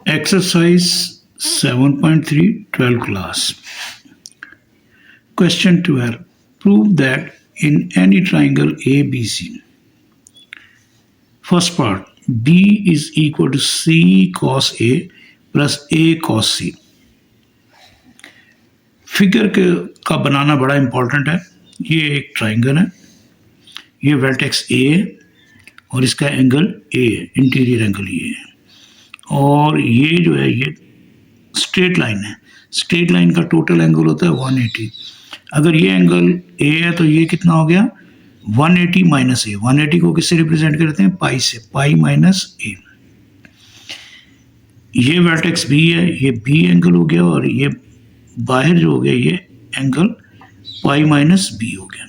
Exercise 7.3 12th class. Question 12. Prove that in any triangle ABC, first part, B is equal to C cos A plus A cos C. Figure का बनाना बड़ा important है. ये एक triangle है, ये vertex ए है और इसका एंगल ए है, इंटीरियर एंगल ये है, और ये जो है ये स्ट्रेट लाइन है. स्ट्रेट लाइन का टोटल एंगल होता है 180. अगर ये एंगल ए है तो ये कितना हो गया 180 माइनस ए. 180 को किससे रिप्रेजेंट करते हैं, पाई से, पाई माइनस ए. ये वर्टेक्स बी है, ये बी एंगल हो गया, और ये बाहर जो हो गया ये एंगल पाई माइनस बी हो गया.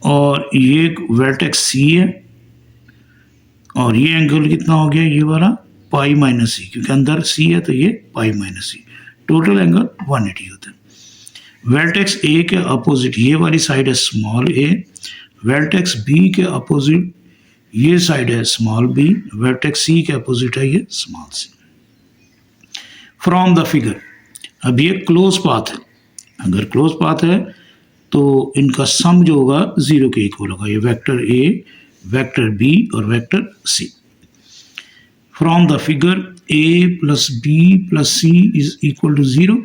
और ये वर्टेक्स सी है और ये एंगल कितना हो गया, ये वाला पाई माइनस सी, क्योंकि अंदर सी है तो ये पाई माइनस सी. टोटल एंगल 180 होता है. वर्टेक्स ए के अपोजिट ये वाली साइड है स्मॉल ए, वर्टेक्स बी के अपोजिट ये साइड है स्मॉल बी, वर्टेक्स सी के अपोजिट है ये small C. From the figure, अब ये क्लोज पाथ है. अगर क्लोज पाथ है तो इनका सम जो होगा 0 के इक्वल होगा. ये वेक्टर ए, वेक्टर बी और vector C. From the figure A plus B plus C is equal to 0.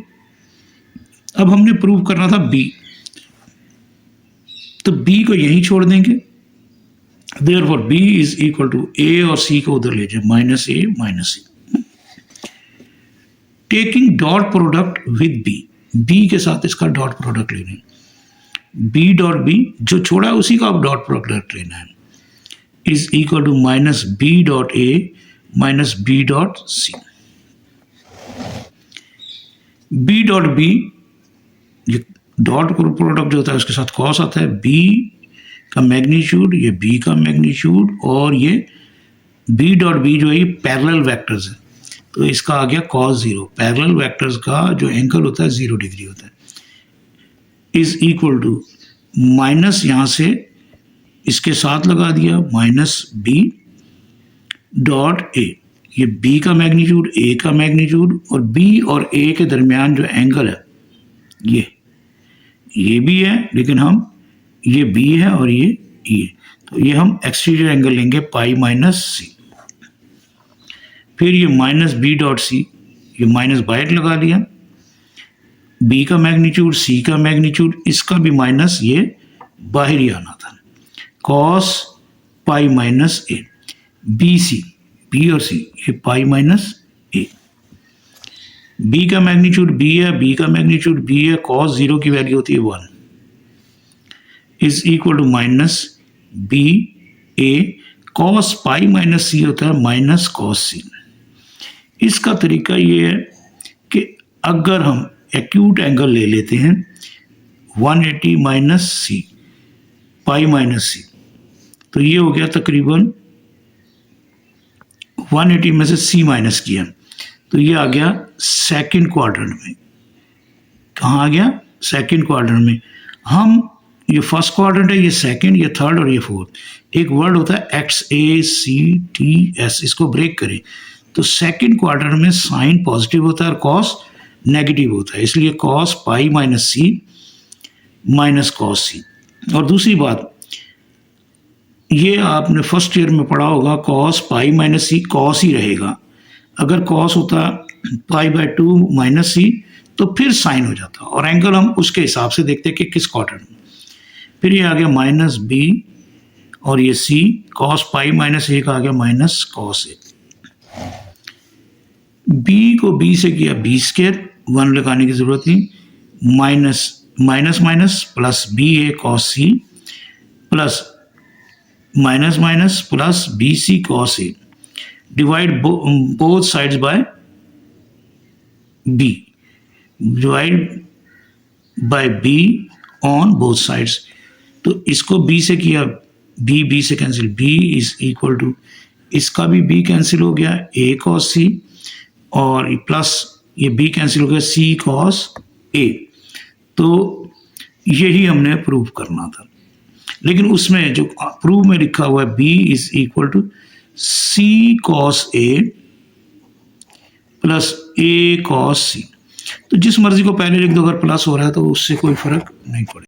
अब हमने प्रूव करना था बी, तो बी को यहीं छोड़ देंगे. Therefore B is equal to A और सी को उधर ले जाए, minus A minus C. Taking dot product with B, B के साथ इसका डॉट प्रोडक्ट लेना है. बी डॉट बी जो छोड़ा है उसी का आप डॉट प्रोडक्ट लेना है. Is equal to minus B dot A minus B dot C. B dot B, dot product जो होता है उसके साथ कॉस आता है. बी का मैग्नीट्यूड, ये बी का मैग्नीट्यूड, और ये बी डॉट बी जो है ये पैरेलल वेक्टर्स है, तो इसका आ गया कॉस 0. पैरेलल वेक्टर्स का जो एंगल होता है 0 डिग्री होता है. इज इक्वल टू माइनस, यहाँ से इसके साथ लगा दिया, माइनस बी डॉट ए. ये बी का मैग्नीट्यूड, ए का मैग्नीट्यूड, और बी और ए के दरमियान जो एंगल है ये भी है, लेकिन हम ये बी है और ये तो ये हम एक्सटीरियर एंगल लेंगे पाई माइनस सी. फिर ये माइनस बी डॉट सी, ये माइनस बाहर लगा दिया. बी का मैग्नीट्यूड, सी का मैग्नीट्यूड, इसका भी माइनस ये बाहर ही आना था. Cos pi minus A. B C, B और सी, ये पाई माइनस ए. बी का मैग्नीट्यूड बी है, बी का मैग्नीट्यूड बी है, कॉस 0 की वैल्यू होती है 1. Is equal to minus B A, cos pi minus C होता है माइनस कॉस सी. इसका तरीका ये है कि अगर हम एक्यूट एंगल ले लेते हैं 180 माइनस सी, पाई माइनस सी, तो ये हो गया तकरीबन 180 में से सी माइनस किया तो ये आ गया सेकंड क्वाड्रेंट में. कहाँ आ गया, सेकंड क्वाड्रेंट में. हम ये फर्स्ट क्वाड्रेंट है, ये सेकंड, ये थर्ड और ये फोर्थ. एक वर्ड होता है एक्स ए सी टी एस, इसको ब्रेक करें तो सेकंड क्वाड्रेंट में साइन पॉजिटिव होता है और कॉस नेगेटिव होता है, इसलिए कॉस पाई माइनस सी माइनस कॉस सी. और दूसरी बात, ये आपने फर्स्ट ईयर में पढ़ा होगा, कॉस पाई माइनस सी कॉस ही रहेगा. अगर कॉस होता पाई बाय 2 माइनस सी तो फिर साइन हो जाता, और एंगल हम उसके हिसाब से देखते हैं कि किस क्वाड्रेंट में. फिर ये आ गया माइनस बी और ये सी, कॉस पाई माइनस ए का आ गया माइनस कॉस ए. बी को बी से किया बी स्क्वायर, 1 लगाने की जरूरत नहीं, minus minus minus plus B A cos C plus minus minus plus B C cos A. Divide both sides by B, divide by B on both sides. तो इसको B से किया, बी बी से cancel, B is equal to, इसका भी B cancel हो गया, ए cos सी, और प्लस ये बी कैंसिल हो गया, सी कॉस ए. तो यही हमने प्रूव करना था, लेकिन उसमें जो प्रूव में लिखा हुआ है B is equal to C cos A plus A cos C. तो जिस मर्जी को पहले लिख दो, अगर प्लस हो रहा है तो उससे कोई फर्क नहीं पड़ेगा।